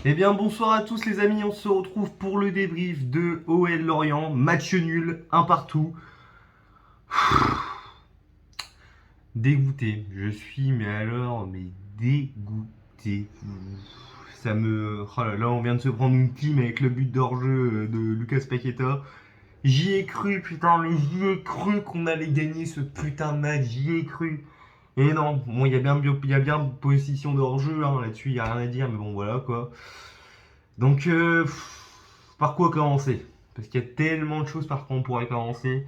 Eh bien bonsoir à tous les amis, on se retrouve pour le débrief de OL Lorient, match nul, un partout. Dégoûté, je suis mais dégoûté. Ça me... Oh là là, on vient de se prendre une clim avec le but d'hors-jeu de Lucas Paqueta. J'y ai cru, putain, mais j'y ai cru qu'on allait gagner ce putain de match, j'y ai cru. Et non, bon, il y a bien position de hors-jeu, hein, là-dessus, il n'y a rien à dire, mais bon, voilà, quoi. Donc, par quoi commencer? Parce qu'il y a tellement de choses par quoi on pourrait commencer.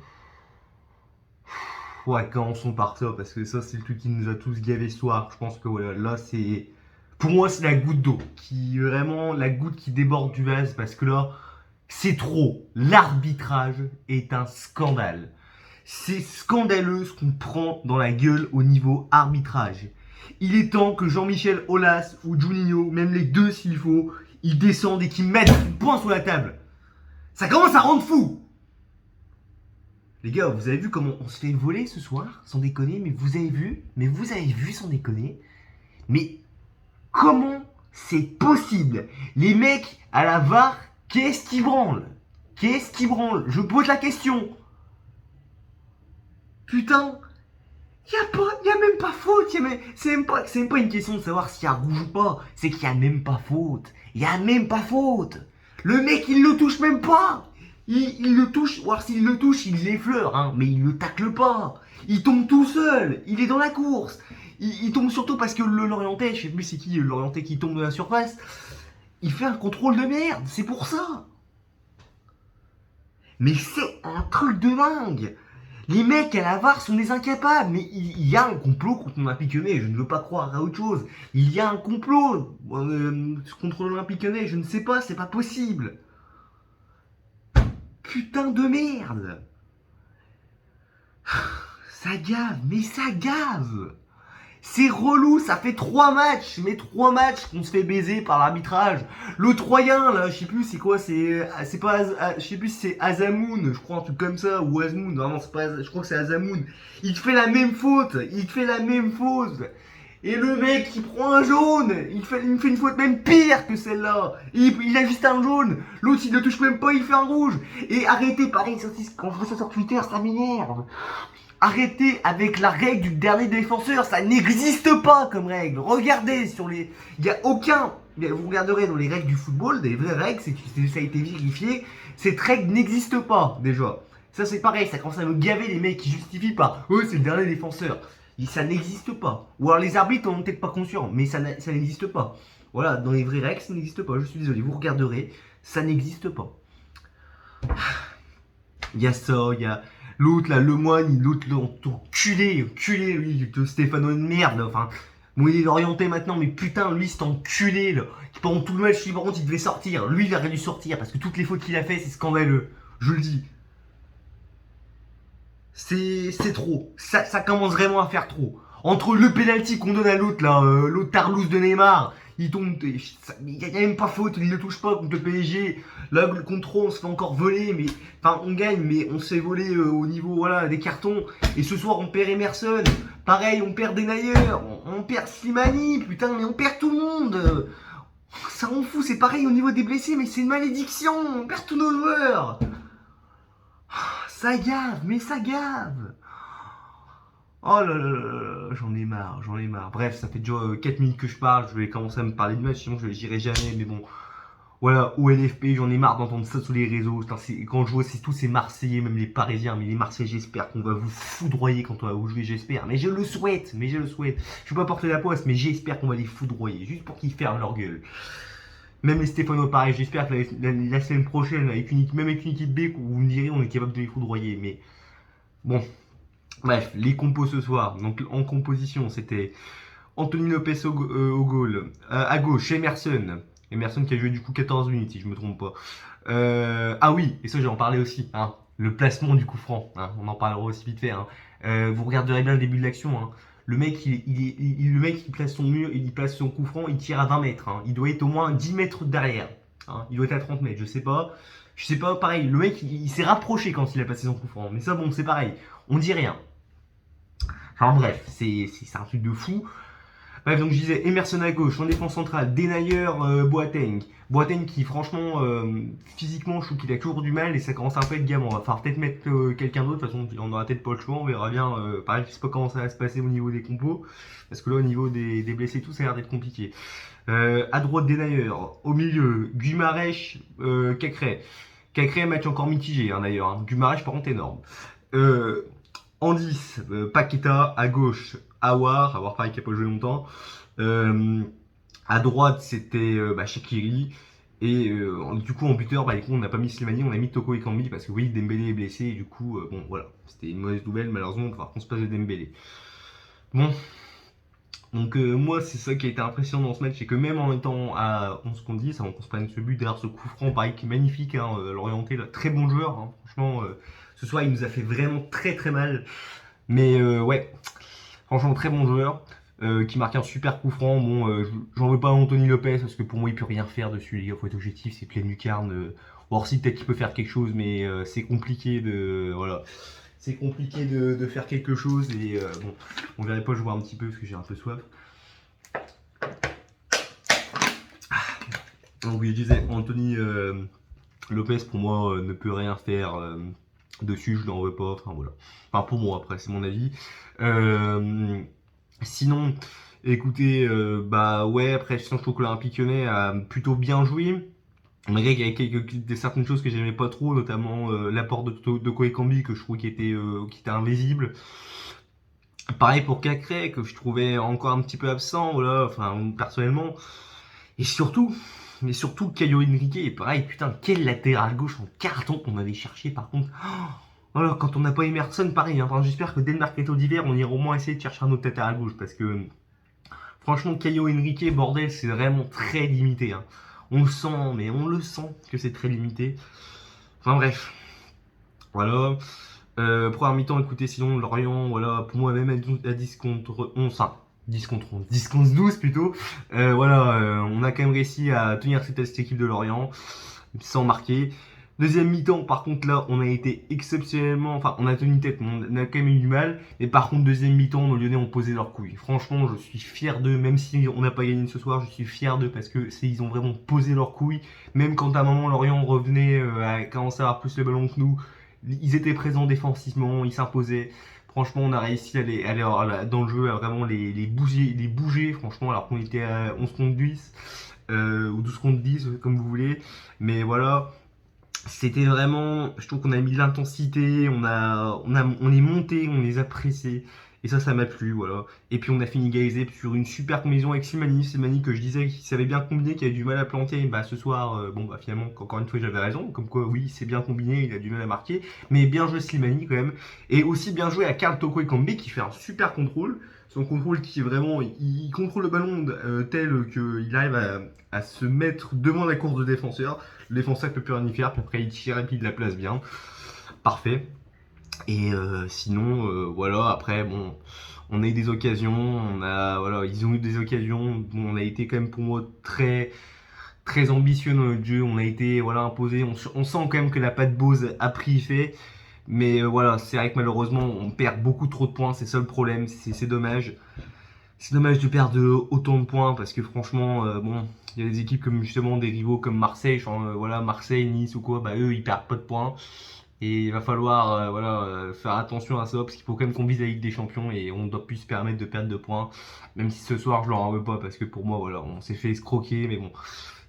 Ouais, commençons par ça, parce que ça, c'est le truc qui nous a tous gavé ce soir. Je pense que voilà, là, c'est. Pour moi, c'est la goutte d'eau. Vraiment, la goutte qui déborde du vase, parce que là, c'est trop. L'arbitrage est un scandale. C'est scandaleux ce qu'on prend dans la gueule au niveau arbitrage. Il est temps que Jean-Michel Aulas ou Juninho, même les deux s'il faut, ils descendent et qu'ils mettent un point sur la table. Ça commence à rendre fou. Les gars, vous avez vu comment on se fait voler ce soir? Sans déconner, mais vous avez vu? Mais vous avez vu sans déconner? Mais comment c'est possible? Les mecs à la VAR, qu'est-ce qu'ils branlent? Qu'est-ce qu'ils branlent? Je pose la question. Putain, y a même pas faute. C'est même pas une question de savoir s'il y a rouge ou pas. C'est qu'il y a même pas faute. Il y a même pas faute. Le mec, il le touche même pas. Il le touche, ou alors s'il le touche, il l'effleure, hein, mais il le tacle pas. Il tombe tout seul. Il est dans la course. Il tombe surtout parce que le Lorientais, je sais plus c'est qui le Lorientais qui tombe de la surface, il fait un contrôle de merde. C'est pour ça. Mais c'est un truc de dingue. Les mecs à la VAR sont des incapables, mais il y a un complot contre l'Olympique Lyonnais, je ne veux pas croire à autre chose. Il y a un complot contre l'Olympique Lyonnais, je ne sais pas, c'est pas possible. Putain de merde. Ça gave, mais ça gave. C'est relou, ça fait 3 matchs, mais 3 matchs qu'on se fait baiser par l'arbitrage. Le Troyen, là, je sais plus c'est quoi, c'est pas, je sais plus si c'est Azamoun, je crois un truc comme ça, ou Azmoun, non, c'est pas, je crois que c'est Azamoun. Il te fait la même faute, il te fait la même faute. Et le mec, il prend un jaune, il me fait une faute même pire que celle-là. Il a juste un jaune, l'autre il ne touche même pas, il fait un rouge. Et arrêtez, pareil, quand je vois ça sur Twitter, ça m'énerve. Arrêtez avec la règle du dernier défenseur, ça n'existe pas comme règle. Regardez sur les... Il n'y a aucun... Vous regarderez dans les règles du football, des vraies règles, ça a été vérifié, cette règle n'existe pas déjà. Ça c'est pareil, ça commence à me gaver les mecs qui justifient par « Oh c'est le dernier défenseur ». Ça n'existe pas. Ou alors les arbitres n'en ont peut-être pas conscients, mais ça n'existe pas. Voilà, dans les vraies règles, ça n'existe pas. Je suis désolé, vous regarderez, ça n'existe pas. Il y a ça, il y a l'autre là, le moine, l'autre enculé, lui, Stéphano de merde, là, enfin. Bon, il est orienté maintenant, mais putain, lui, c'est enculé, là. Pendant tout le match, par contre, il devait sortir. Lui, il aurait dû sortir, parce que toutes les fautes qu'il a fait, c'est scandaleux. Je le dis. C'est trop. Ça commence vraiment à faire trop. Entre le penalty qu'on donne à l'autre, là, l'autre Tarlouse de Neymar, il tombe, il n'y a même pas faute, il ne touche pas contre le PSG. Là, le contrôle, on se fait encore voler, mais enfin, on gagne, mais on se fait voler au niveau voilà, des cartons. Et ce soir, on perd Emerson. Pareil, on perd Denayer, on perd Slimani, putain, mais on perd tout le monde. Ça rend fou, c'est pareil au niveau des blessés, mais c'est une malédiction. On perd tous nos joueurs. Ça gave, mais ça gave. Oh là là là là, j'en ai marre, j'en ai marre. Bref, ça fait déjà 4 minutes que je parle, je vais commencer à me parler de match, sinon je n'irai jamais, mais bon. Voilà, au LFP, j'en ai marre d'entendre ça sur les réseaux. Putain, quand je vois tous ces Marseillais, même les Parisiens, mais les Marseillais, j'espère qu'on va vous foudroyer quand on va vous jouer, j'espère. Mais je le souhaite, mais je le souhaite. Je ne peux pas porter la poisse, mais j'espère qu'on va les foudroyer, juste pour qu'ils ferment leur gueule. Même les Stéphano, pareil, j'espère que la semaine prochaine, même avec une équipe B, vous me direz, on est capable de les foudroyer, mais bon. Bref, les compos ce soir. Donc en composition, c'était Anthony Lopez au goal. À gauche, Emerson. Emerson qui a joué du coup 14 minutes, si je me trompe pas. Ah oui, et ça j'en parlais aussi. Hein, le placement du coup franc. Hein, on en parlera aussi vite fait. Hein. Vous regarderez bien le début de l'action. Hein. Le mec, le mec, il place son mur, il place son coup franc, il tire à 20 mètres. Hein. Il doit être au moins 10 mètres derrière. Hein. Il doit être à 30 mètres, je sais pas. Je sais pas, pareil. Le mec, il s'est rapproché quand il a passé son coup franc. Mais ça, bon, c'est pareil. On dit rien. Enfin bref, c'est un truc de fou. Bref, donc je disais Emerson à gauche, en défense centrale, Denayer, Boateng. Boateng qui, franchement, physiquement, je trouve qu'il a toujours du mal et ça commence un peu à être gamin. On va falloir peut-être mettre quelqu'un d'autre. De toute façon, on aura peut-être pas le choix. On verra bien. Pareil, je sais pas comment ça va se passer au niveau des compos. Parce que là, au niveau des blessés et tout, ça a l'air d'être compliqué. À droite, Denayer. Au milieu, Guimarães, Cacré. Cacré, match encore mitigé, hein, d'ailleurs. Hein. Guimarães, par contre, énorme. Euh, en 10, Paqueta. À gauche, Awar pareil qui a pas joué longtemps. Euh, à droite, c'était Shaqiri. Et du coup, en buteur, du coup, on n'a pas mis Slimani, on a mis Toko Ekambi parce que oui, Dembélé est blessé. Et du coup, bon, voilà, c'était une mauvaise nouvelle. Malheureusement, on va falloir qu'on se passe de Dembélé. Bon, donc moi, c'est ça qui a été impressionnant dans ce match, c'est que même en étant à 11 contre 10, avant qu'on se prenne ce but derrière ce coup franc, pareil, qui est magnifique, hein, l'orienté, là, très bon joueur. Hein, franchement, ce soir, il nous a fait vraiment très très mal. Mais ouais, franchement, très bon joueur. Qui marque un super coup franc. Bon, j'en veux pas à Anthony Lopez parce que pour moi il peut rien faire dessus, les gars. Faut être objectif, c'est pleine lucarne. Or si peut-être qu'il peut faire quelque chose, mais c'est compliqué de voilà, c'est compliqué de faire quelque chose et bon, on verrait pas jouer un petit peu parce que j'ai un peu soif. Donc oui, je disais Anthony Lopez pour moi ne peut rien faire dessus, je l'en veux pas. Enfin voilà. Enfin pour moi après, c'est mon avis. Sinon, écoutez, bah ouais, après je trouve que l'Olympique Lyonnais a plutôt bien joué. Malgré qu'il y avait certaines choses que j'aimais pas trop, notamment l'apport de Koé Kambi que je trouve qui était invisible. Pareil pour Cacré que je trouvais encore un petit peu absent, voilà, enfin personnellement. Et surtout, mais surtout Caio Henrique, et pareil, putain, quel latéral gauche en carton qu'on avait cherché par contre. Voilà, quand on n'a pas Emerson, pareil. Hein. Enfin, j'espère que dès le mercato d'hiver, on ira au moins essayer de chercher un autre latéral gauche parce que franchement, Caio Henrique, bordel, c'est vraiment très limité. Hein. On le sent, mais on le sent que c'est très limité. Enfin bref, voilà. Première mi-temps, écoutez, sinon Lorient, voilà, pour moi, même à 10 contre 11, enfin 10 contre 11, 10 contre 12 plutôt. Voilà, on a quand même réussi à tenir cette équipe de Lorient sans marquer. Deuxième mi-temps, par contre, là, on a été exceptionnellement. Enfin, on a tenu tête, mais on a quand même eu du mal. Et par contre, deuxième mi-temps, nos Lyonnais ont posé leurs couilles. Franchement, je suis fier d'eux, même si on n'a pas gagné ce soir, je suis fier d'eux parce que ils ont vraiment posé leurs couilles. Même quand à un moment, Lorient revenait à commencer à avoir plus le ballon que nous, ils étaient présents défensivement, ils s'imposaient. Franchement, on a réussi à aller dans le jeu, à vraiment les bouger, franchement, alors qu'on était à 11 contre 10, ou 12 contre 10, comme vous voulez. Mais voilà. C'était vraiment, je trouve qu'on a mis de l'intensité, on est monté, on les a pressés. Et ça m'a plu, voilà. Et puis on a fini égalisé sur une super combinaison avec Slimani. Slimani que je disais qu'il savait bien combiner, qu'il avait du mal à planter. Bah ce soir, bon bah finalement, encore une fois j'avais raison. Comme quoi, oui, c'est bien combiné, il a du mal à marquer. Mais bien joué Slimani quand même. Et aussi bien joué à Karl Toko Ekambi qui fait un super contrôle. Son contrôle qui est vraiment, il contrôle le ballon tel qu'il arrive à se mettre devant la course de défenseur. Le défenseur peut plus rien y faire, puis après il tire et puis il la place bien. Parfait. Et sinon, voilà, après, bon, on a eu des occasions, voilà, ils ont eu des occasions. Bon, on a été quand même pour moi très, très ambitieux dans notre jeu. On a été, voilà, imposé. On sent quand même que la patte Bose a pris effet. Mais voilà, c'est vrai que malheureusement, on perd beaucoup trop de points. C'est ça le problème. C'est dommage. C'est dommage de perdre autant de points parce que franchement, bon, il y a des équipes comme justement des rivaux comme Marseille, genre, voilà, Marseille, Nice ou quoi, bah eux ils perdent pas de points. Et il va falloir voilà, faire attention à ça parce qu'il faut quand même qu'on vise la Ligue des Champions et on ne doit plus se permettre de perdre de points. Même si ce soir je leur en veux pas parce que pour moi voilà, on s'est fait escroquer, mais bon,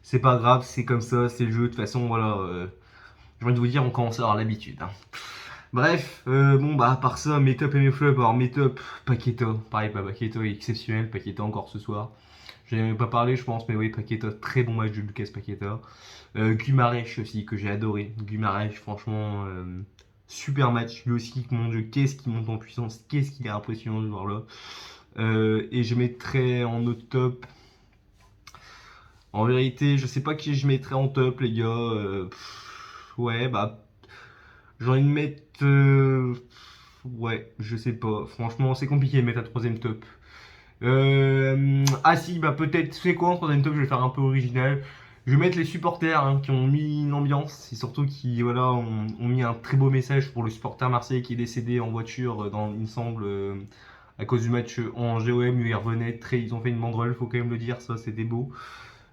c'est pas grave, c'est comme ça, c'est le jeu. De toute façon, voilà, j'ai envie de vous dire, on commence à avoir l'habitude. Hein. Bref, bon bah à part ça, mes tops et mes flops. Alors mes tops, Paqueta, pareil, bah, Paqueta est exceptionnel, Paqueta encore ce soir. Je n'en ai pas parlé je pense, mais oui, Paqueta, très bon match de Lucas Paqueta. Guimarães aussi, que j'ai adoré. Guimarães, franchement, super match. Lui aussi, mon dieu, qu'est-ce qu'il monte en puissance, qu'est-ce qu'il est impressionnant ce joueur-là. Et je mettrais en autre top. En vérité, je sais pas qui je mettrais en top, les gars. Ouais, bah j'ai envie de mettre. Ouais, je sais pas. Franchement, c'est compliqué de mettre un troisième top. Ah si, bah peut-être. C'est quoi en troisième top? Je vais faire un peu original. Je vais mettre les supporters hein, qui ont mis une ambiance et surtout qui voilà, ont mis un très beau message pour le supporter marseillais qui est décédé en voiture dans, il me semble, à cause du match en GOM où ils revenaient ils ont fait une banderole, faut quand même le dire, ça c'était beau.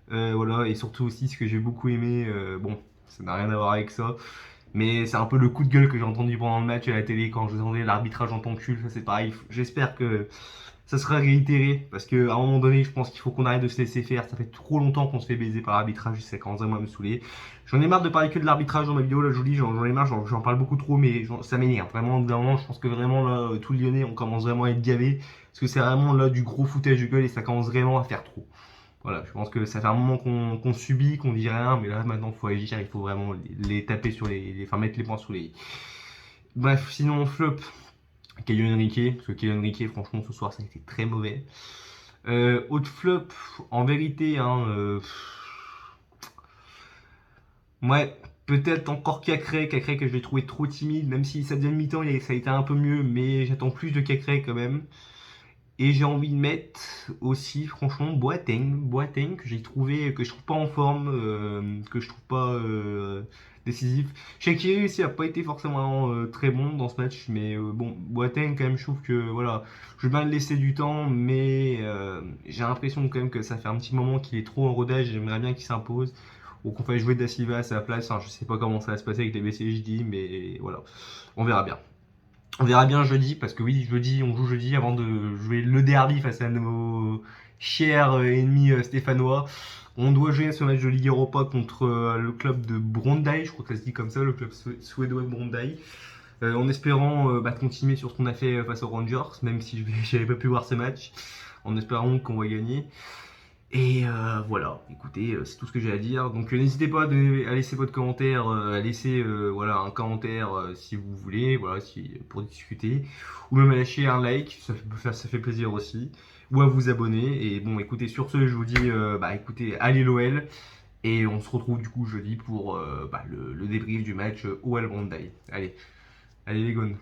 Voilà, et surtout aussi ce que j'ai beaucoup aimé, bon, ça n'a rien à voir avec ça, mais c'est un peu le coup de gueule que j'ai entendu pendant le match à la télé quand je entendais l'arbitrage en tant que cul, ça c'est pareil. J'espère que ça sera réitéré parce qu'à un moment donné, je pense qu'il faut qu'on arrête de se laisser faire. Ça fait trop longtemps qu'on se fait baiser par l'arbitrage, ça commence vraiment à me saouler. J'en ai marre de parler que de l'arbitrage dans ma vidéo, là je vous dis, j'en ai marre, j'en parle beaucoup trop, mais ça m'énerve. Vraiment, au bout d'un moment, je pense que vraiment là, tout le Lyonnais, on commence vraiment à être gavé parce que c'est vraiment là du gros foutage de gueule et ça commence vraiment à faire trop. Voilà, je pense que ça fait un moment qu'on subit, qu'on dit rien, mais là maintenant il faut agir, il faut vraiment les taper sur enfin mettre les points sur les. Bref, sinon flop, Kylian Henrique, parce que Kylian Henrique, franchement ce soir ça a été très mauvais. Autre flop, en vérité, hein, ouais, peut-être encore Cacré que je l'ai trouvé trop timide, même si sa deuxième mi-temps ça a été un peu mieux, mais j'attends plus de Cacré quand même. Et j'ai envie de mettre aussi, franchement, Boateng que j'ai trouvé, que je trouve pas en forme, que je trouve pas décisif. Shaqiri aussi a pas été forcément très bon dans ce match, mais bon, Boateng quand même, je trouve que voilà, je vais bien le laisser du temps, mais j'ai l'impression quand même que ça fait un petit moment qu'il est trop en rodage, j'aimerais bien qu'il s'impose. Ou qu'on fasse jouer Da Silva à sa place, enfin, je sais pas comment ça va se passer avec les BCJD, mais voilà, on verra bien. On verra bien jeudi, parce que oui, jeudi, on joue jeudi avant de jouer le derby face à nos chers ennemis stéphanois. On doit jouer ce match de Ligue Europa contre le club de Brondai, je crois que ça se dit comme ça, le club suédois de Brondai. En espérant continuer sur ce qu'on a fait face aux Rangers, même si je n'avais pas pu voir ce match, en espérant qu'on va gagner. Et voilà, écoutez, c'est tout ce que j'ai à dire. Donc n'hésitez pas à laisser votre commentaire, à laisser voilà, un commentaire si vous voulez, voilà, pour discuter. Ou même à lâcher un like, ça fait plaisir aussi. Ou à vous abonner. Et bon, écoutez, sur ce, je vous dis, écoutez, allez l'OL. Et on se retrouve du coup jeudi pour le débrief du match OL Monday. Allez, allez les gones.